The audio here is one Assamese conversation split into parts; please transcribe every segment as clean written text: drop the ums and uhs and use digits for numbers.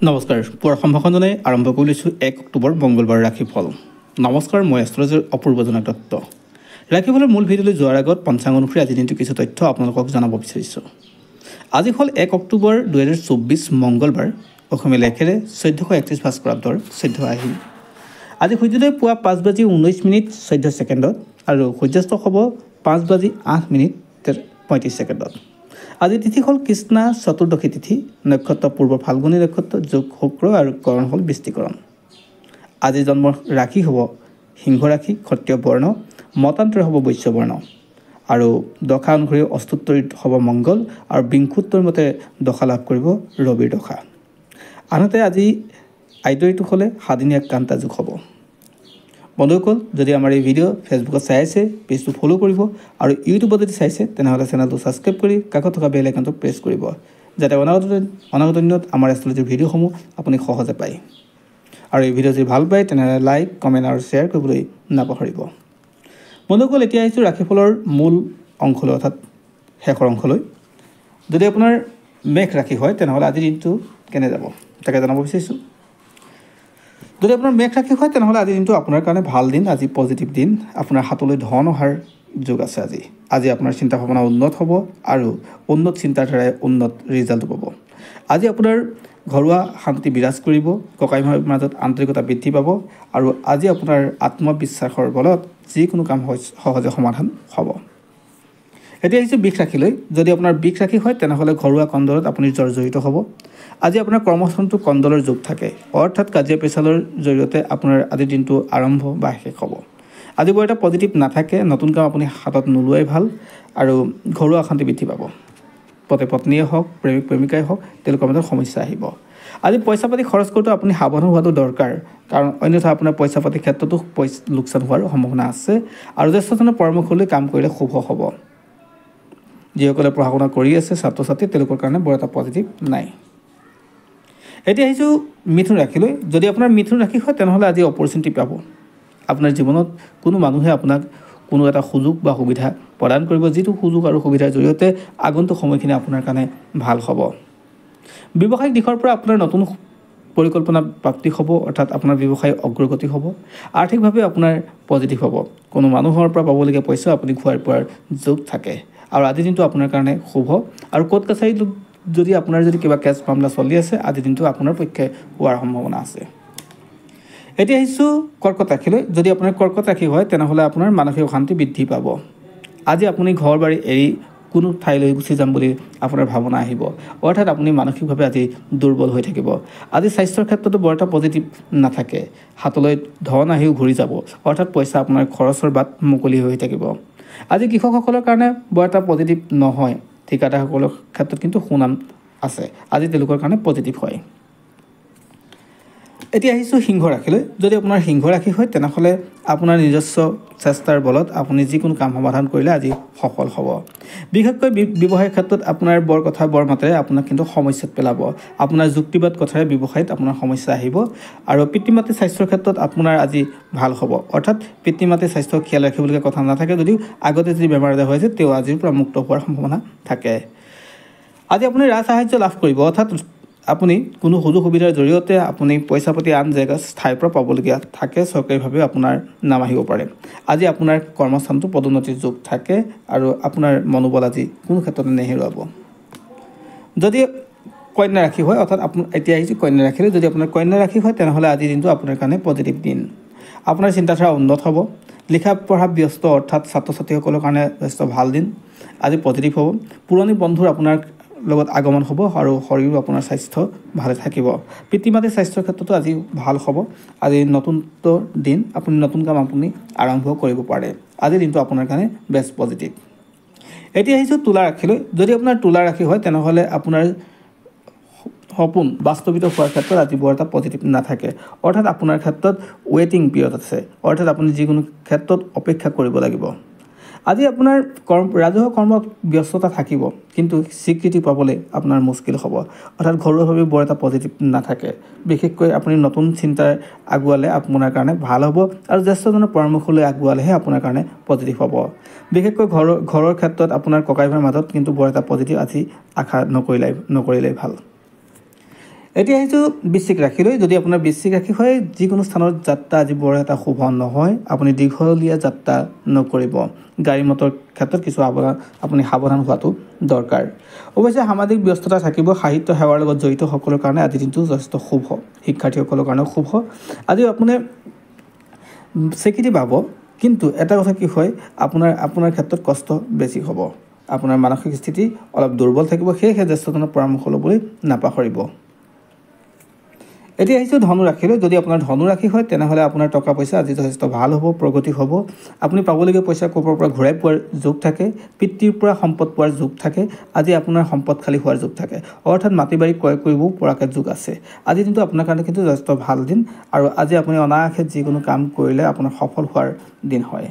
নমস্কাৰ পুৱাৰ সম্ভাষণ জনাই আৰম্ভ কৰিছোঁ 1 অক্টোবৰ মঙ্গলবাৰ ৰাশিফল। নমস্কাৰ, মই এষ্ট্ৰলজাৰ অপূৰ্বজনক দত্ত। ৰাশিফলৰ মূল ভিডিঅ'লৈ যোৱাৰ আগত পঞ্চাংগ অনুসৰি আজি দিনটো কিছু তথ্য আপোনালোকক জনাব বিচাৰিছোঁ। আজি হ'ল 1 অক্টোবৰ 2024 মঙ্গলবাৰ, অসমীয়া লেখেৰে 1431 ভাস্কৰাব্দৰ 14 আহিন। আজি সূৰ্যোদয় পুৱা 5:19:14 আৰু সূৰ্যাস্ত হ'ব 5:08:35। আজি তিথি হ'ল কৃষ্ণা চতুৰ্দশী তিথি, নক্ষত্ৰ পূৰ্ব ফাল্গুনী নক্ষত্ৰ, যোগ শুক্ৰ আৰু কৰণ হ'ল বৃষ্টিকৰণ। আজি জন্মৰ ৰাশি হ'ব সিংহ ৰাশি, ক্ষত্ৰিয় বৰ্ণ, মতান্তৰ হ'ব বৈশ্য বৰ্ণ আৰু দশা অনুসৰি অষ্টোত্তৰীত হ'ব মংগল আৰু বিংশোত্তৰ মতে দশা লাভ কৰিব ৰবিৰ দশা। আনহাতে আজি আইতৰিটো হ'লে সাদিনীয়া কান্তা যোগ হ'ব। বন্ধুসকল, যদি আমাৰ এই ভিডিঅ' ফেচবুকত চাই আছে পেজটো ফ'ল' কৰিব আৰু ইউটিউবত যদি চাইছে তেনেহ'লে চেনেলটো ছাবস্ক্ৰাইব কৰি কাষত থকা বেল আইকনটো প্ৰেছ কৰিব, যাতে অনাগত দিনত আমাৰ এষ্ট্ৰলজিৰ ভিডিঅ'সমূহ আপুনি সহজে পায়। আৰু এই ভিডিঅ' যদি ভাল পায় তেনেহ'লে লাইক, কমেণ্ট আৰু শ্বেয়াৰ কৰিবলৈ নাপাহৰিব। বন্ধুসকল, এতিয়া আহিছোঁ ৰাশিফলৰ মূল অংশলৈ, অৰ্থাৎ শেষৰ অংশলৈ। যদি আপোনাৰ মেষ ৰাশি হয় তেনেহ'লে আজিৰ দিনটো কেনে যাব তাকে জনাব বিচাৰিছোঁ। যদি আপোনাৰ মেষ ৰাশি হয় তেনেহ'লে আজিৰ দিনটো আপোনাৰ কাৰণে ভাল দিন। আজি পজিটিভ দিন, আপোনাৰ হাতলৈ ধন অহাৰ যোগ আছে। আজি আপোনাৰ চিন্তা ভাৱনা উন্নত হ'ব আৰু উন্নত চিন্তাৰ দ্বাৰাই উন্নত ৰিজাল্ট পাব। আজি আপোনাৰ ঘৰুৱা শান্তি বিৰাজ কৰিব, ককাই ভাইৰ মাজত আন্তৰিকতা বৃদ্ধি পাব আৰু আজি আপোনাৰ আত্মবিশ্বাসৰ বলত যিকোনো কাম সহজে সমাধান হ'ব। এতিয়া আহিছোঁ বৃষ ৰাশিলৈ। যদি আপোনাৰ বৃষ ৰাশি হয় তেনেহ'লে ঘৰুৱা কণ্ডলত আপুনি জৰ্জৰিত হ'ব। আজি আপোনাৰ কৰ্মস্থানটো কণ্ডলৰ যোগ থাকে, অৰ্থাৎ কাজিয়া পেচালৰ জৰিয়তে আপোনাৰ আজিৰ দিনটো আৰম্ভ বা শেষ হ'ব। আজি বৰ এটা পজিটিভ নাথাকে, নতুন কাম আপুনি হাতত নোলোৱাই ভাল আৰু ঘৰুৱা অশান্তি বৃদ্ধি পাব। পতি পত্নীয়ে হওক, প্ৰেমিক প্ৰেমিকাই হওক, তেওঁলোকৰ মাজত সমস্যা আহিব। আজি পইচা পাতি খৰচ কৰোঁতে আপুনি সাৱধান হোৱাটো দৰকাৰ, কাৰণ অন্যথা আপোনাৰ পইচা পাতিৰ ক্ষেত্ৰতো লোকচান হোৱাৰ সম্ভাৱনা আছে। আৰু জ্যেষ্ঠজনৰ পৰামৰ্শ লৈ কাম কৰিলে শুভ হ'ব। যিসকলে পঢ়া শুনা কৰি আছে ছাত্ৰ ছাত্ৰী, তেওঁলোকৰ কাৰণে বৰ এটা পজিটিভ নাই। এতিয়া আহিছোঁ মিথুন ৰাশিলৈ। যদি আপোনাৰ মিথুন ৰাশি হয় তেনেহ'লে আজি অপৰচুনিটি পাব। আপোনাৰ জীৱনত কোনো মানুহে আপোনাক কোনো এটা সুযোগ বা সুবিধা প্ৰদান কৰিব, যিটো সুযোগ আৰু সুবিধাৰ জৰিয়তে আগন্তুক সময়খিনি আপোনাৰ কাৰণে ভাল হ'ব। ব্যৱসায়িক দিশৰ পৰা আপোনাৰ নতুন পৰিকল্পনা প্ৰাপ্তি হ'ব, অৰ্থাৎ আপোনাৰ ব্যৱসায় অগ্ৰগতি হ'ব। আৰ্থিকভাৱে আপোনাৰ পজিটিভ হ'ব। কোনো মানুহৰ পৰা পাবলগীয়া পইচা আপুনি ঘূৰাই পোৱাৰ যোগ থাকে আৰু আজিৰ দিনটো আপোনাৰ কাৰণে শুভ। আৰু কোৰ্ট কাছাৰীত যদি আপোনাৰ কিবা কেছ মামলা চলি আছে, আজিৰ দিনটো আপোনাৰ পক্ষে হোৱাৰ সম্ভাৱনা আছে। এতিয়া আহিছোঁ কৰ্কট ৰাশিলৈ। যদি আপোনাৰ কৰ্কট ৰাশি হয় তেনেহ'লে আপোনাৰ মানসিক অশান্তি বৃদ্ধি পাব। আজি আপুনি ঘৰ বাৰী এৰি কোনো ঠাইলৈ গুচি যাম বুলি আপোনাৰ ভাৱনা আহিব, অৰ্থাৎ আপুনি মানসিকভাৱে আজি দুৰ্বল হৈ থাকিব। আজি স্বাস্থ্যৰ ক্ষেত্ৰতো বৰ এটা পজিটিভ নাথাকে, হাতলৈ ধন আহিও ঘূৰি যাব, অৰ্থাৎ পইচা আপোনাৰ খৰচৰ বাট মুকলি হৈ থাকিব। আজি কৃষকসকলৰ কাৰণে বৰ এটা পজিটিভ নহয়, ঠিকাদাৰসকলৰ ক্ষেত্ৰত কিন্তু সুনাম আছে, আজি তেওঁলোকৰ কাৰণে পজিটিভ হয়। এতিয়া আহিছোঁ সিংহ ৰাশিলৈ। যদি আপোনাৰ সিংহ ৰাশি হয় তেনেহ'লে আপোনাৰ নিজস্ব চেষ্টাৰ বলত আপুনি যিকোনো কাম সমাধান কৰিলে আজি সফল হ'ব। বিশেষকৈ ব্যৱসায়ৰ ক্ষেত্ৰত আপোনাৰ বৰ মাতেৰে আপোনাক কিন্তু সমস্যাত পেলাব। আপোনাৰ যুক্তিবাদ কথাৰে ব্যৱসায়ত আপোনাৰ সমস্যা আহিব আৰু পিতৃ মাতৃৰ স্বাস্থ্যৰ ক্ষেত্ৰত আপোনাৰ আজি ভাল হ'ব, অৰ্থাৎ পিতৃ মাতৃৰ স্বাস্থ্য খেয়াল ৰাখিবলগীয়া কথা নাথাকে। যদিও আগতে যদি বেমাৰ আজাৰ হৈছে তেওঁ আজিৰ পৰা মুক্ত হোৱাৰ সম্ভাৱনা থাকে। আজি আপুনি ৰাজ সাহায্য লাভ কৰিব, অৰ্থাৎ আপুনি কোনো সুযোগ সুবিধাৰ জৰিয়তে আপুনি পইচা পাতি আন জেগা ঠাইৰ পৰা পাবলগীয়া থাকে, চৰকাৰীভাৱে আপোনাৰ নাম আহিব পাৰে। আজি আপোনাৰ কৰ্মস্থানটো পদোন্নতিৰ যোগ থাকে আৰু আপোনাৰ মনোবল আজি কোনো ক্ষেত্ৰতে নেহেৰুৱাব। যদি কন্যা ৰাশি হয়, অৰ্থাৎ এতিয়া আহিছোঁ কন্যা ৰাশিলৈ। যদি আপোনাৰ কন্যা ৰাশি হয় তেনেহ'লে আজিৰ দিনটো আপোনাৰ কাৰণে পজিটিভ দিন। আপোনাৰ চিন্তাধাৰা উন্নত হ'ব। লিখা পঢ়া ব্যস্ত, অৰ্থাৎ ছাত্ৰ ছাত্ৰীসকলৰ কাৰণে যথেষ্ট ভাল দিন। আজি পজিটিভ হ'ব। পুৰণি বন্ধুৰ আপোনাৰ লগত আগমন হ'ব আৰু শৰীৰো আপোনাৰ স্বাস্থ্য ভালে থাকিব। পিতৃ মাতৃৰ স্বাস্থ্যৰ ক্ষেত্ৰতো আজি ভাল হ'ব। আজি নতুনত্ব দিন, আপুনি নতুন কাম আপুনি আৰম্ভ কৰিব পাৰে। আজিৰ দিনটো আপোনাৰ কাৰণে বেষ্ট পজিটিভ। এতিয়া আহিছোঁ তুলা ৰাশিলৈ। যদি আপোনাৰ তুলা ৰাশি হয় তেনেহ'লে আপোনাৰ সপোন বাস্তৱিত হোৱাৰ ক্ষেত্ৰত আজি বৰ এটা পজিটিভ নাথাকে, অৰ্থাৎ আপোনাৰ ক্ষেত্ৰত ৱেইটিং পিৰিয়ড আছে, অৰ্থাৎ আপুনি যিকোনো ক্ষেত্ৰত অপেক্ষা কৰিব লাগিব। আজি আপোনাৰ ৰাজহুৱা কৰ্মত ব্যস্ততা থাকিব, কিন্তু স্বীকৃতি পাবলৈ আপোনাৰ মুস্কিল হ'ব, অৰ্থাৎ ঘৰুৱাভাৱে বৰ এটা পজিটিভ নাথাকে। বিশেষকৈ আপুনি নতুন চিন্তাৰে আগুৱালে আপোনাৰ কাৰণে ভাল হ'ব আৰু জ্যেষ্ঠজনৰ পৰামৰ্শ লৈ আগুৱালেহে আপোনাৰ কাৰণে পজিটিভ হ'ব। বিশেষকৈ ঘৰৰ ক্ষেত্ৰত আপোনাৰ ককাই ভাইৰ মাজত কিন্তু বৰ এটা পজিটিভ আজি আশা নকৰিলেই ভাল। এতিয়া আহিছোঁ বৃশ্চিক ৰাশিলৈ। যদি আপোনাৰ বৃশ্চিক ৰাশি হয়, যিকোনো স্থানত যাত্ৰা আজি বৰ এটা শুভ নহয়। আপুনি দীঘলীয়া যাত্ৰা নকৰিব। গাড়ী মটৰ ক্ষেত্ৰত কিছু আপুনি সাৱধান হোৱাটো দৰকাৰ। অৱশ্যে সামাজিক ব্যস্ততা থাকিব। সাহিত্য সেৱাৰ লগত জড়িত সকলৰ কাৰণে আজি দিনটো যথেষ্ট শুভ। শিক্ষাৰ্থীসকলৰ কাৰণেও শুভ। আজি আপুনি স্বীকৃতি পাব, কিন্তু এটা কথা কি হয়, আপোনাৰ ক্ষেত্ৰত কষ্ট বেছি হ'ব। আপোনাৰ মানসিক স্থিতি অলপ দুৰ্বল থাকিব। সেয়েহে জ্যেষ্ঠজনৰ পৰামৰ্শ ল'বলৈ নাপাহৰিব। এতিয়া আহিছোঁ ধনু ৰাশিলৈ। যদি আপোনাৰ ধনু ৰাশি হয়, তেনেহ'লে আপোনাৰ টকা পইচা আজি যথেষ্ট ভাল হ'ব, প্ৰগতি হ'ব। আপুনি পাবলগীয়া পইচা ক'ৰবাৰ পৰা ঘূৰাই পোৱাৰ যোগ থাকে। পিতৃৰ পৰা সম্পদ পোৱাৰ যোগ থাকে। আজি আপোনাৰ সম্পদশালী হোৱাৰ যোগ থাকে, অৰ্থাৎ মাটি বাৰী ক্ৰয় কৰিবও পৰাকৈ যোগ আছে। আজি দিনটো আপোনাৰ কাৰণে কিন্তু যথেষ্ট ভাল দিন, আৰু আজি আপুনি অনায়াসে যিকোনো কাম কৰিলে আপোনাৰ সফল হোৱাৰ দিন হয়।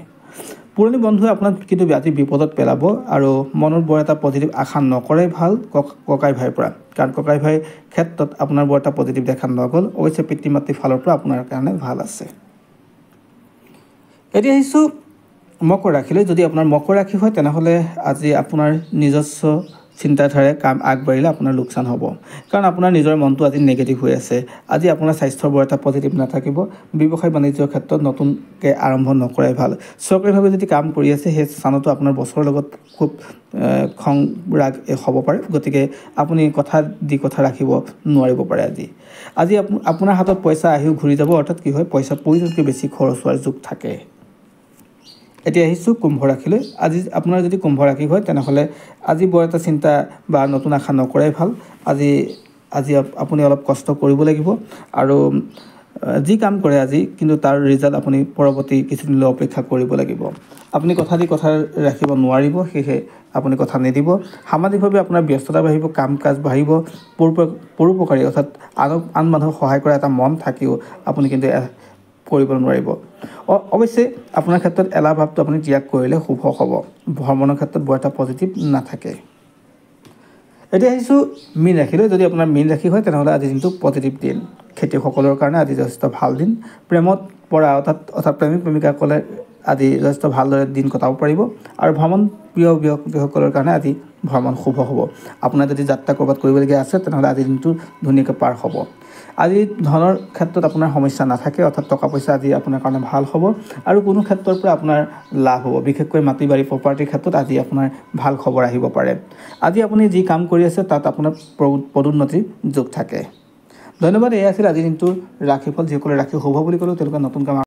পুৰণি বন্ধুৱে আপোনাক কিন্তু আজি বিপদত পেলাব, আৰু মনত বৰ এটা পজিটিভ আশা নকৰাই ভাল ককাই ভাইৰ পৰা, কাৰণ ককাই ভাইৰ ক্ষেত্ৰত আপোনাৰ বৰ এটা পজিটিভ দেখা নগ'ল। অৱশ্যে পিতৃ মাতৃৰ ফালৰ পৰা আপোনাৰ কাৰণে ভাল আছে। এতিয়া আহিছোঁ মকৰ ৰাশিলৈ। যদি আপোনাৰ মকৰ ৰাশি হয়, তেনেহ'লে আজি আপোনাৰ নিজস্ব চিন্তাধাৰাৰে কাম আগবাঢ়িলে আপোনাৰ লোকচান হ'ব, কাৰণ আপোনাৰ নিজৰ মনটো আজি নিগেটিভ হৈ আছে। আজি আপোনাৰ স্বাস্থ্যৰ বৰ এটা পজিটিভ নাথাকিব। ব্যৱসায় বাণিজ্যৰ ক্ষেত্ৰত নতুনকৈ আৰম্ভ নকৰাই ভাল। চৰকাৰীভাৱে যদি কাম কৰি আছে, সেই স্থানতো আপোনাৰ বছৰৰ লগত খুব খং ৰাগ হ'ব পাৰে। গতিকে আপুনি কথা ৰাখিব নোৱাৰিব পাৰে। আজি আপোনাৰ হাতত পইচা আহিও ঘূৰি যাব, অৰ্থাৎ কি হয়, পইচা প্ৰয়োজনতকৈ বেছি খৰচ হোৱাৰ যোগ থাকে। এতিয়া আহিছোঁ কুম্ভ ৰাশিলৈ। আজি আপোনাৰ যদি কুম্ভ ৰাশি হয়, তেনেহ'লে আজি বৰ এটা চিন্তা বা নতুন আশা নকৰাই ভাল। আজি আপুনি অলপ কষ্ট কৰিব লাগিব, আৰু যি কাম কৰে আজি, কিন্তু তাৰ ৰিজাল্ট আপুনি পৰৱৰ্তী কিছুদিনলৈ অপেক্ষা কৰিব লাগিব। আপুনি কথা ৰাখিব নোৱাৰিব, সেয়েহে আপুনি কথা নিদিব। সামাজিকভাৱে আপোনাৰ ব্যস্ততা বাঢ়িব, কাম কাজ বাঢ়িব। পৰোপকাৰী অৰ্থাৎ আন মানুহক সহায় কৰা এটা মন থাকিও আপুনি কিন্তু কৰিব নোৱাৰিব। অৱশ্যে আপোনাৰ ক্ষেত্ৰত এলাহ ভাৱটো আপুনি ত্যাগ কৰিলে শুভ হ'ব। ভ্ৰমণৰ ক্ষেত্ৰত বৰ এটা পজিটিভ নাথাকে। এতিয়া আহিছোঁ মীন ৰাশিলৈ। যদি আপোনাৰ মীন ৰাশি হয়, তেনেহ'লে আজি দিনটো পজিটিভ দিন। খেতিয়কসকলৰ কাৰণে আজি যথেষ্ট ভাল দিন। প্ৰেমত পৰা অৰ্থাৎ প্ৰেমিক প্ৰেমিকাসকলে আজি যথেষ্ট ভালদৰে দিন কটাব পাৰিব, আৰু ভ্ৰমণ প্ৰিয় ব্যক্তিসকলৰ কাৰণে আজি ভ্ৰমণ শুভ হ'ব। আপোনাৰ যদি যাত্ৰা ক'ৰবাত কৰিবলগীয়া আছে, তেনেহ'লে আজি দিনটো ধুনীয়াকৈ পাৰ হ'ব। আজি ধনৰ ক্ষেত্ৰত আপোনাৰ সমস্যা নাথাকে, অৰ্থাৎ টকা পইচা আজি আপোনাৰ কাৰণে ভাল হ'ব, আৰু কোনো ক্ষেত্ৰৰ পৰা আপোনাৰ লাভ হ'ব। বিশেষকৈ মাটি বাৰী প্ৰপাৰ্টিৰ ক্ষেত্ৰত আজি আপোনাৰ ভাল খবৰ আহিব পাৰে। আজি আপুনি যি কাম কৰি আছে, তাত আপোনাৰ পদোন্নতিৰ যোগ থাকে। ধন্যবাদ। এয়া আছিল আজি দিনটোৰ ৰাশিফল। যিসকলে ৰাশি শুভ বুলি ক'লেও তেওঁলোকে নতুন কাম